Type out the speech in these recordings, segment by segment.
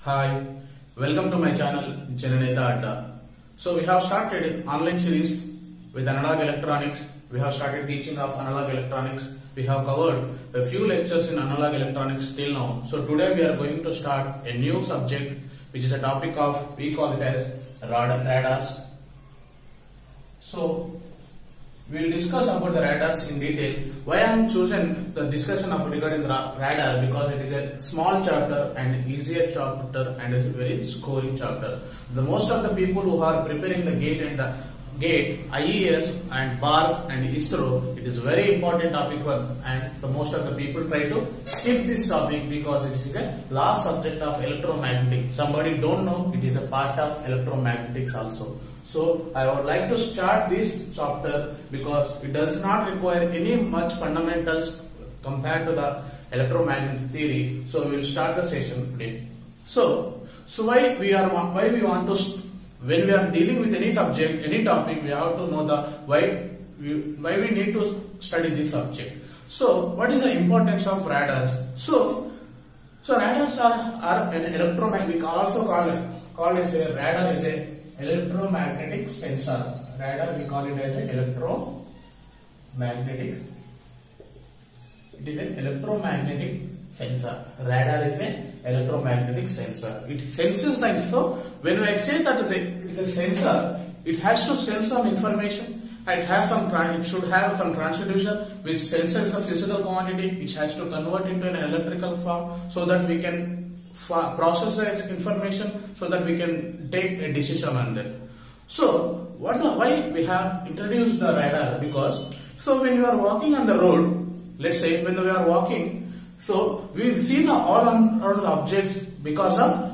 Hi, welcome to my channel Jananeta Adda. So we have started online series with analog electronics. We have started teaching of analog electronics. We have covered a few lectures in analog electronics till now. So today we are going to start a new subject which is a topic of, we call it as radars. So we will discuss about the radars in detail. Why I am chosen the discussion of regarding the radar, because it is a small chapter and easier chapter and is a very scoring chapter. The most of the people who are preparing the GATE and the GATE, IES and BAR and ISRO, it is a very important topic for, and the most of the people try to skip this topic because it is a last subject of electromagnetic. Somebody don't know it is a part of electromagnetics also. So I would like to start this chapter because it does not require any much fundamentals compared to the electromagnetic theory. So we will start the session today. So why we want to, when we are dealing with any subject, any topic, we have to know the why we need to study this subject. So what is the importance of radars? So radars are an electromagnetic. We also call as a radar is a electromagnetic sensor. Radar we call it as an electromagnetic. It is an electromagnetic sensor. Radar is an electromagnetic sensor. It senses things. So when I say that it is a sensor, it has to sense some information. It should have some transducer which senses the physical quantity, which has to convert into an electrical form so that we can process the information, so that we can take a decision on that. So why we have introduced the radar? Because when you are walking on the road, let's say when we are walking, so we've seen all around the objects because our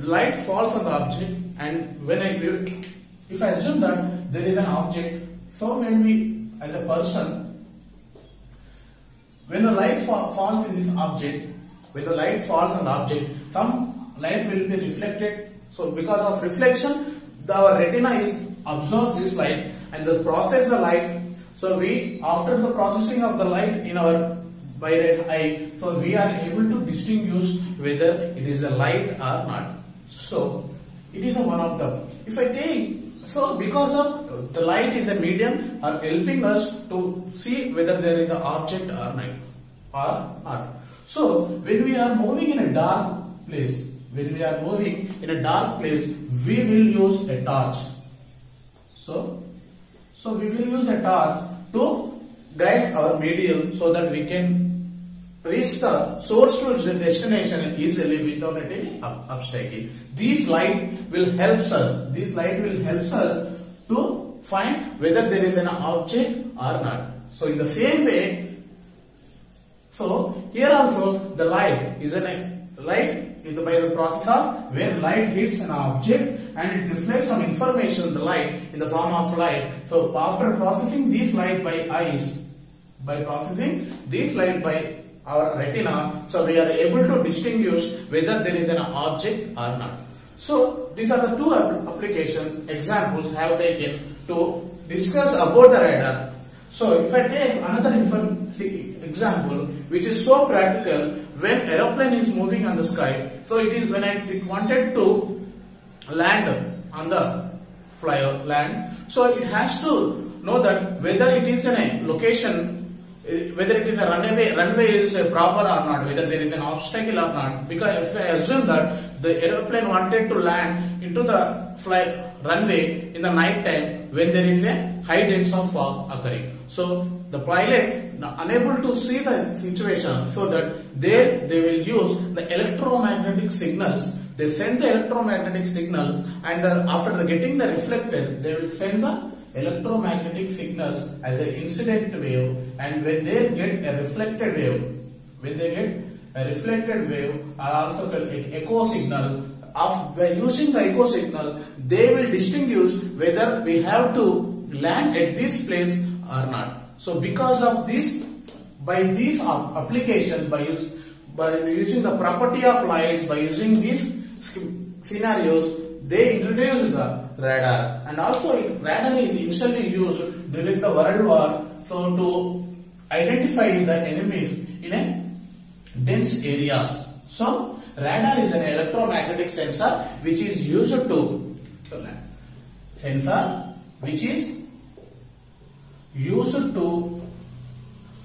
light falls on the object, and if I assume that there is an object, so when we as a person, when the light falls in this object, when the light falls on the object, some light will be reflected. So because of reflection, our retina absorbs this light and process the light. So after the processing of the light in our by red eye, so we are able to distinguish whether it is a light or not. So it is one of them. If I take, so because of the light is a medium are helping us to see whether there is an object or not. So when we are moving in a dark place, we will use a torch. So we will use a torch to guide our medium so that we can reach the source to destination easily without any obstacle. This light will help us to find whether there is an object or not. So in the same way, so here also the light is by the process of when light hits an object and it reflects some information, the light in the form of light. So after processing this light by our retina, so we are able to distinguish whether there is an object or not. So these are the two application examples I have taken to discuss about the radar. So if I take another example which is so practical, when aeroplane is moving on the sky, so it is when it wanted to land on the land, so it has to know that whether it is in a location, whether it is a runway is proper or not, whether there is an obstacle or not. Because if I assume that the aeroplane wanted to land into the runway in the night time when there is a high density of fog occurring, so the pilot unable to see the situation, so that they will use the electromagnetic signals. They send the electromagnetic signals, and after getting the reflected, they will send the electromagnetic signals as an incident wave, and when they get a reflected wave, are also called echo signal. By using the echo signal, they will distinguish whether we have to land at this place or not. So because of this, by this application, by using the property of lights, by using these scenarios, they introduced the radar. And also radar is initially used during the World War, so to identify the enemies in a dense areas. So radar is an electromagnetic sensor which is used to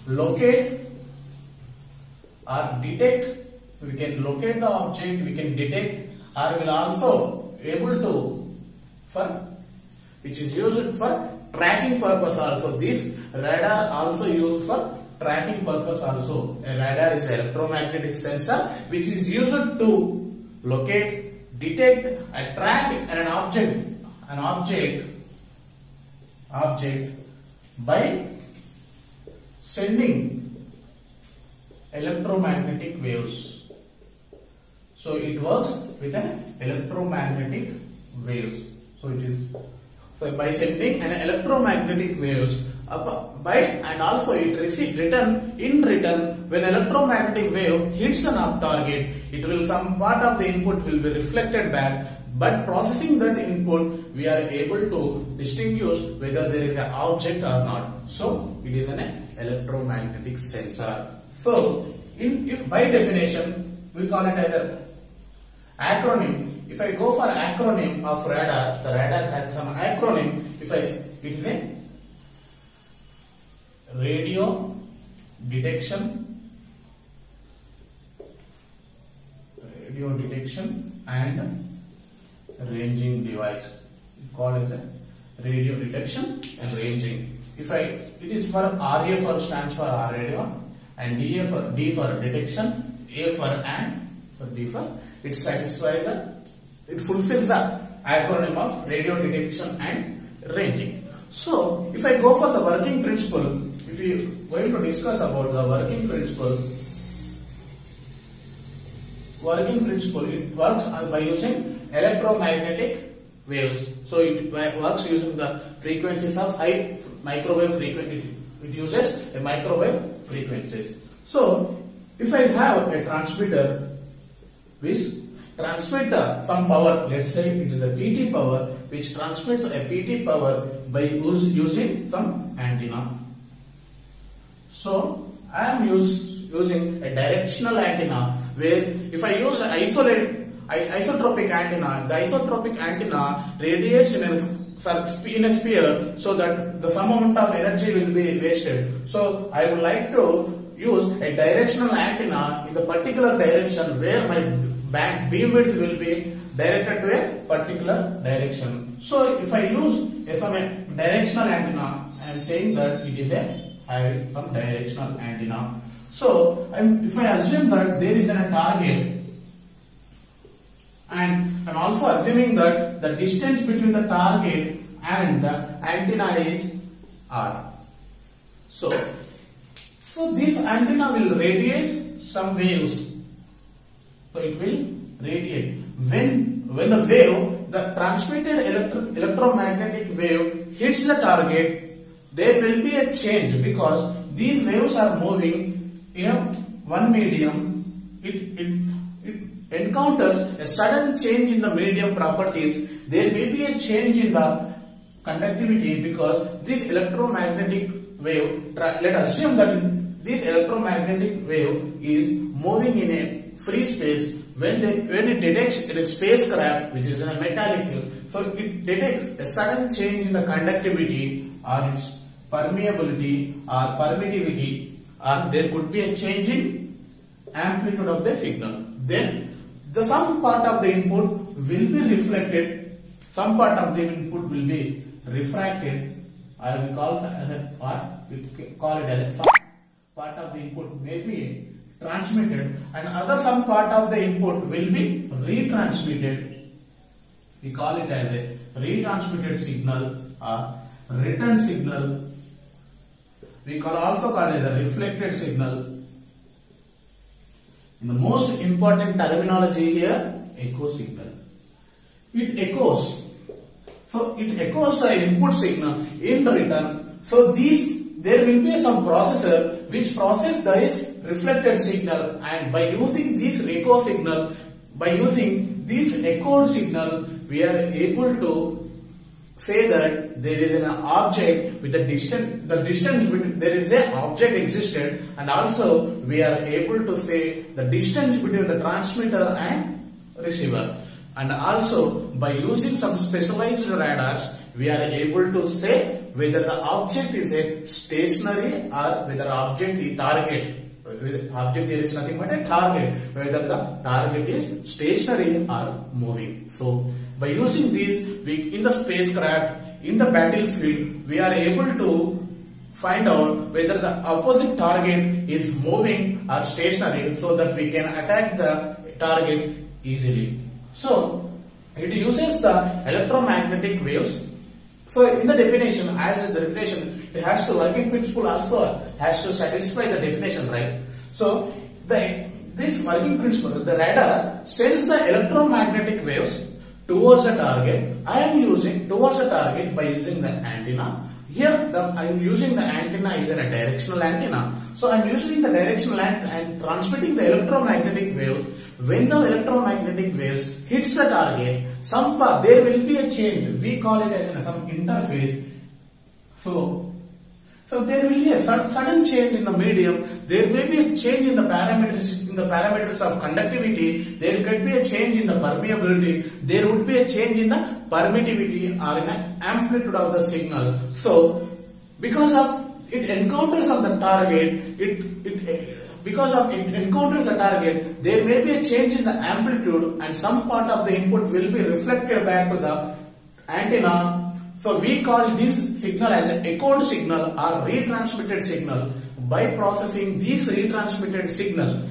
locate or detect. We can locate the object, we can detect, or will also able to which is used for tracking purpose also. This radar also used for tracking purpose also. A radar is an electromagnetic sensor which is used to locate, detect, and track an object by sending electromagnetic waves. So it works with an electromagnetic waves. So by sending an electromagnetic waves and also it in return when electromagnetic wave hits an up target, it will some part of the input will be reflected back. But processing that input, we are able to distinguish whether there is an object or not. So it is an electromagnetic sensor. So if by definition we call it as an acronym. If I go for acronym of radar, the radar has some acronym. It is a radio detection and ranging device. We call it a radio detection and ranging. It is for RA stands for radio, and D for detection, A for and, for D for it fulfills the acronym of radio detection and ranging. So if I go for the working principle, if we are going to discuss about the working principle, it works by using electromagnetic waves. So it works using the frequencies of high microwave frequency. It uses a microwave frequencies. So if I have a transmitter which transmits some power, let's say it is a PT power, which transmits a PT power by using some antenna. So I am using a directional antenna, where if I use isotropic antenna, the isotropic antenna radiates in a sphere, so that the some amount of energy will be wasted. So I would like to use a directional antenna in the particular direction where my beam width will be directed to a particular direction. So if I use some directional antenna, I am saying that it is having some directional antenna. So if I assume that there is a target, and I am also assuming that the distance between the target and the antenna is R. So this antenna will radiate some waves. So it will radiate. When the wave, the transmitted electromagnetic wave hits the target, there will be a change, because these waves are moving in one medium. It encounters a sudden change in the medium properties. There may be a change in the conductivity, because this electromagnetic wave, let us assume that this electromagnetic wave is moving in a free space. When it detects in a spacecraft which is in a metallic, so it detects a sudden change in the conductivity or its permeability or permittivity, or there could be a change in amplitude of the signal. Then some part of the input will be reflected, some part of the input will be refracted, or we call it as some part of the input may be transmitted, and some part of the input will be retransmitted. We call it as a retransmitted signal or return signal. We also call it a reflected signal. And the most important terminology here, echo signal. It echoes. So it echoes the input signal in return. So there will be some processor which process this reflected signal, and by using this echo signal, by using this echoed signal, we are able to say that there is an object with the distance between, there is an object existed, and also we are able to say the distance between the transmitter and receiver. And also by using some specialized radars, we are able to say whether the object is a stationary or whether object is target. Object here is nothing but a target, whether the target is stationary or moving. So by using these, we in the spacecraft, in the battlefield, we are able to find out whether the opposite target is moving or stationary, so that we can attack the target easily. So it uses the electromagnetic waves. So in the definition, as the definition, it has to, working principle also has to satisfy the definition, right? So this working principle, the radar sends the electromagnetic waves towards a target. I am using towards a target by using the antenna. Here I am using the antenna is a directional antenna. So I am using the directional antenna and transmitting the electromagnetic wave. When the electromagnetic waves hits the target, some part there will be a change. We call it as some interface. So there will be a sudden change in the medium. There may be a change in the parameters of conductivity. There could be a change in the permeability. There would be a change in the permittivity or in the amplitude of the signal. So because of it encounters on the target, because of it encounters the target, there may be a change in the amplitude, and some part of the input will be reflected back to the antenna. So we call this signal as an echoed signal or retransmitted signal. By processing this retransmitted signal,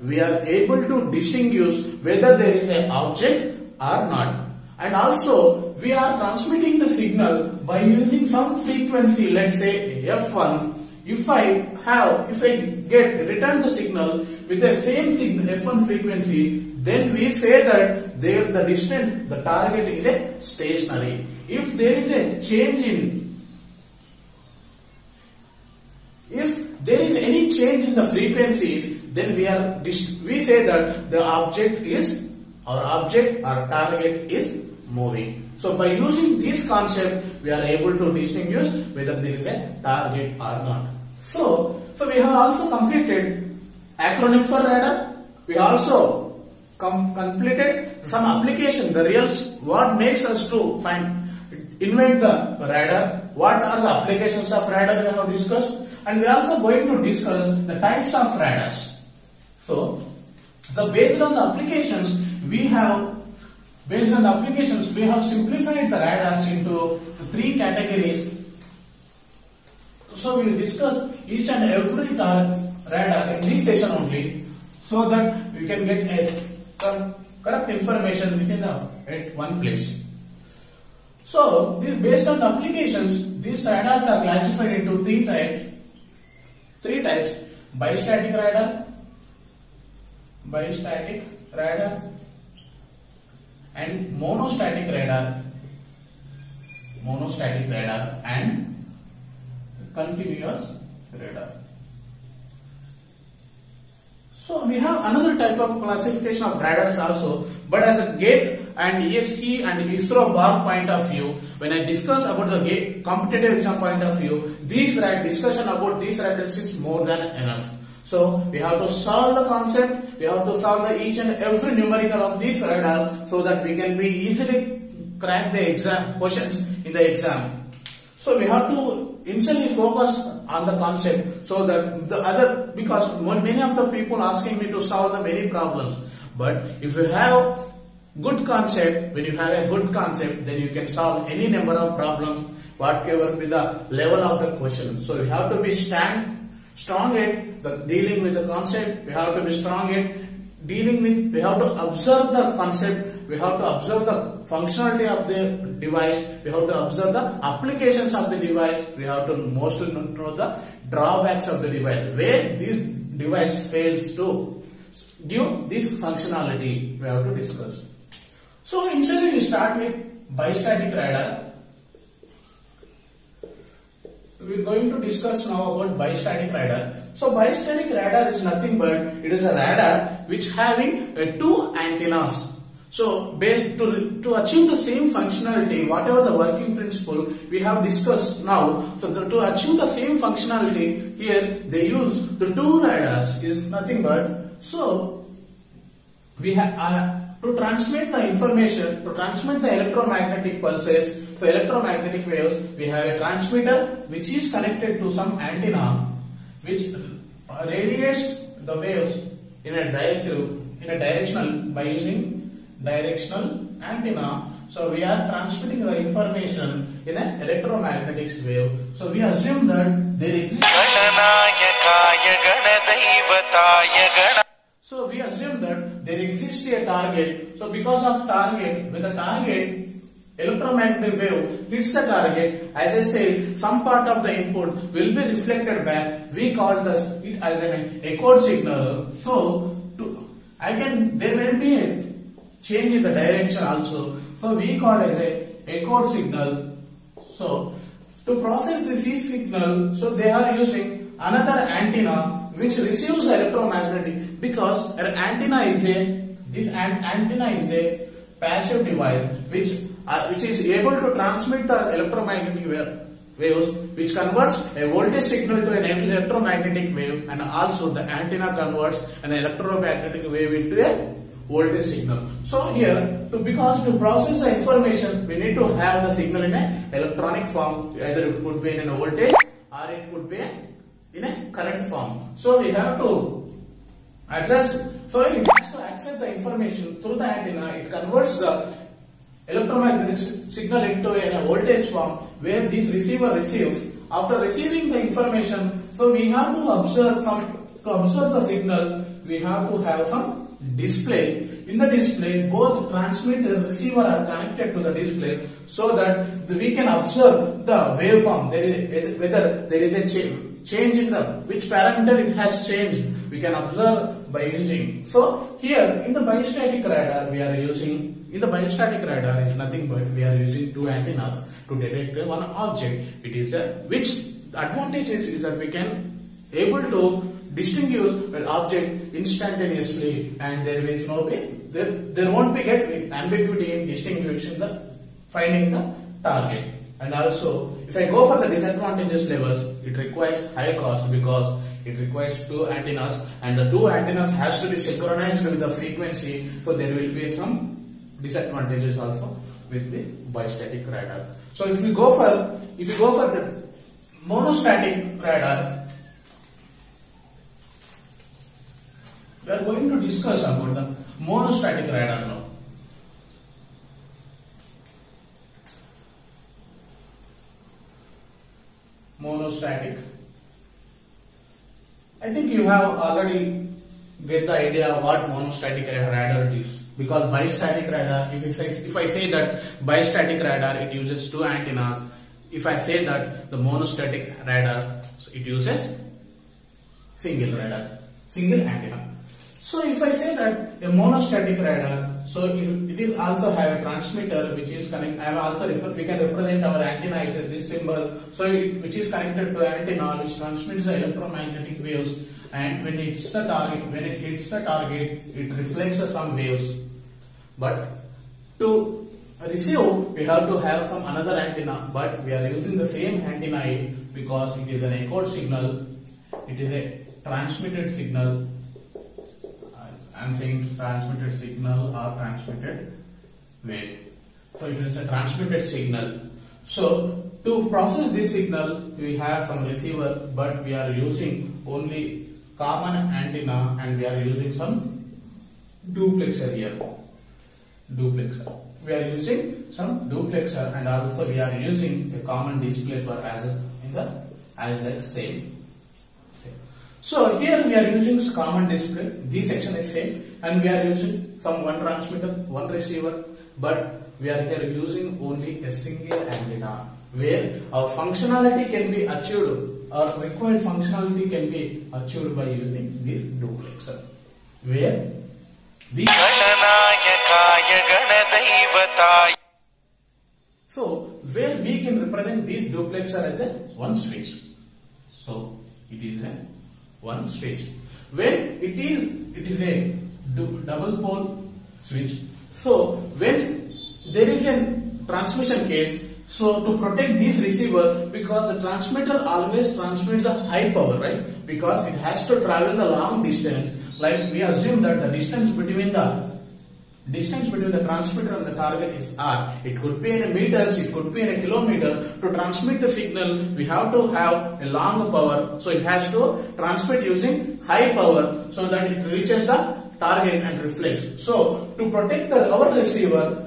we are able to distinguish whether there is an object or not. And also we are transmitting the signal by using some frequency, let's say F1. If I return the signal with the same signal F1 frequency, then we say that the target is a stationary. If there is any change in the frequencies, then we say that the object or target is moving. So by using this concept, we are able to distinguish whether there is a target or not. So we have also completed acronym for radar. We also completed some application, what makes us to invent the radar, what are the applications of radar we have discussed, and we are also going to discuss the types of radars. So based on the applications, we have simplified the radars into the 3 categories. So we will discuss each and every radar in this session only, so that we can get a correct information at one place. So based on the applications, these radars are classified into 3 types: bistatic radar, and monostatic radar, and continuous radar. So we have another type of classification of radars also, but as a GATE and ESC and ISRO bar point of view, when I discuss about the GATE competitive exam point of view, discussion about these radars is more than enough. So we have to solve the concept, we have to solve each and every numerical of this radar, so that we can be easily crack the exam questions in the exam. So we have to initially focus on the concept, so that because many of the people asking me to solve the many problems, but if you have good concept, when you have a good concept, then you can solve any number of problems, whatever be the level of the question. So you have to be strong at dealing with the concept. We have to be strong at we have to observe the concept, we have to observe the functionality of the device, we have to observe the applications of the device, we have to mostly know the drawbacks of the device, where this device fails to give this functionality, we have to discuss. So initially we start with bistatic radar. We are going to discuss now about bistatic radar. So bistatic radar is nothing but it is a radar which having 2 antennas. So based to achieve the same functionality, whatever the working principle we have discussed now, so to achieve the same functionality, here they use the two radars is nothing but, so we have to transmit the information, to transmit the electromagnetic pulses, so electromagnetic waves, we have a transmitter which is connected to some antenna which radiates the waves in a directional by using directional antenna. So we are transmitting the information in an electromagnetic wave. So we assume that there exists. So we assume that there exists a target. So because of target, with the target, electromagnetic wave hits the target. As I said, some part of the input will be reflected back. We call this it as an echoed signal. So there will be a change in the direction also. So we call as a echoed signal. So to process this signal, so they are using another antenna which receives electromagnetic, because an antenna is a passive device which is able to transmit the electromagnetic waves, which converts a voltage signal to an electromagnetic wave, and also the antenna converts an electromagnetic wave into a voltage signal. So here, because to process the information, we need to have the signal in an electronic form. Either it could be in a voltage or it could be in a current form. So we have to address. So it has to accept the information through the antenna. It converts the electromagnetic signal into a voltage form where this receiver receives. After receiving the information, so we have to observe the signal. We have to have some display. In the display, both transmitter and receiver are connected to the display, so that we can observe the waveform. Whether there is a change in which parameter it has changed, we can observe by using. So here in the biostatic radar we are using. In the biostatic radar is nothing but we are using two antennas to detect one object. It is which advantage is that we can able to distinguish an object instantaneously, and there is no way there won't be ambiguity in distinguishing finding the target. And also, if I go for the disadvantages levels, it requires high cost because it requires two antennas, and the two antennas has to be synchronized with the frequency. So there will be some disadvantages also with the biostatic radar. So if you go for the monostatic radar, we are going to discuss about the monostatic radar now. Monostatic. I think you have already get the idea what monostatic radar is, because biostatic radar, if I say that biostatic radar it uses two antennas, if I say that the monostatic radar, so it uses single antenna. So if I say that a monostatic radar, so it will also have a transmitter which is connected. We can represent our antenna as this symbol. So which is connected to antenna which transmits the electromagnetic waves, and when it hits the target, it reflects some waves. But to receive, we have to have some another antenna, but we are using the same antenna because it is an echoed signal. It is a transmitted signal. I am saying transmitted signal or transmitted wave. So it is a transmitted signal. So to process this signal, we have some receiver, but we are using only common antenna, and we are using some duplexer here. We are using some duplexer, and also we are using a common display for as the same. So here we are using common display. This section is same, and we are using one transmitter, one receiver, but we are here using only a single antenna, where our functionality can be achieved, or required functionality can be achieved by using this duplexer, where we can represent this duplexer as a one switch. So it is a one switch. When it is a double pole switch, So when there is a transmission case, so to protect this receiver, because the transmitter always transmits a high power, right? Because it has to travel the long distance. Like we assume that the distance between the transmitter and the target is r. It could be in meters, it could be in a kilometer. To transmit the signal, we have to have a long power. So it has to transmit using high power so that it reaches the target and reflects. So to protect our receiver,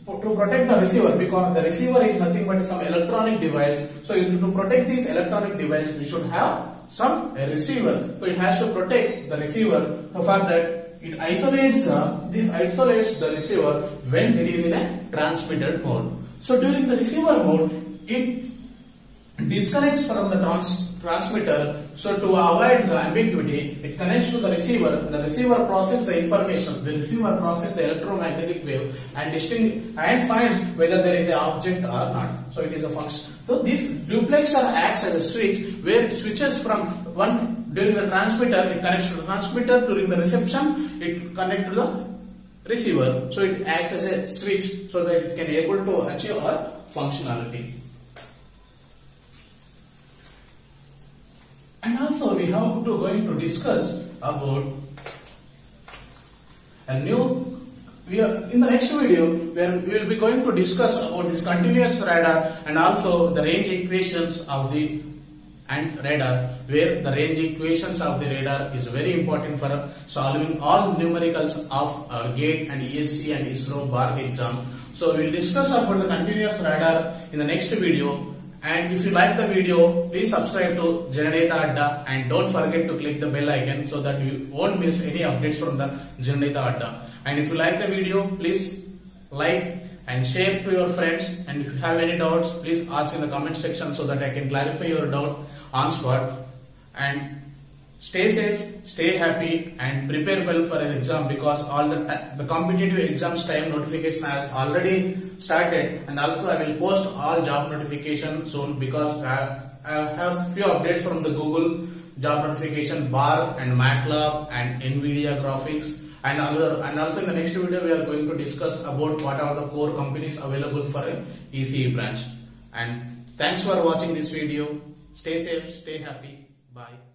because the receiver is nothing but some electronic device. So to protect this electronic device, we should have some receiver. So it has to protect the receiver. So for that, it isolates the receiver when it is in a transmitted mode. So during the receiver mode, it disconnects from the transmitter. So to avoid the ambiguity, it connects to the receiver. The receiver processes the information. The receiver processes the electromagnetic wave and finds whether there is an object or not. So it is a function. So this duplexer acts as a switch where it switches from one. During the transmitter, it connects to the transmitter. During the reception, it connects to the receiver. So it acts as a switch so that it can able to achieve a functionality. And also we have to going to discuss about a new. In the next video, we will be going to discuss about this continuous radar and also the range equations of the radar, where the range equations of the radar is very important for solving all numericals of GATE and ESC and ISRO bar exam. So we will discuss about the continuous radar in the next video. And if you like the video, please subscribe to Janadeta Adda and don't forget to click the bell icon so that you won't miss any updates from the Janadeta Adda. And if you like the video, please like and share to your friends. And if you have any doubts, please ask in the comment section so that I can clarify your doubt on spot. And stay safe, stay happy, and prepare well for an exam, because all the competitive exams time notification has already started. And also I will post all job notification soon, because I have few updates from the Google job notification bar and MATLAB and NVIDIA graphics. And also in the next video we are going to discuss about what are the core companies available for an ECE branch. And thanks for watching this video. Stay safe, stay happy. Bye.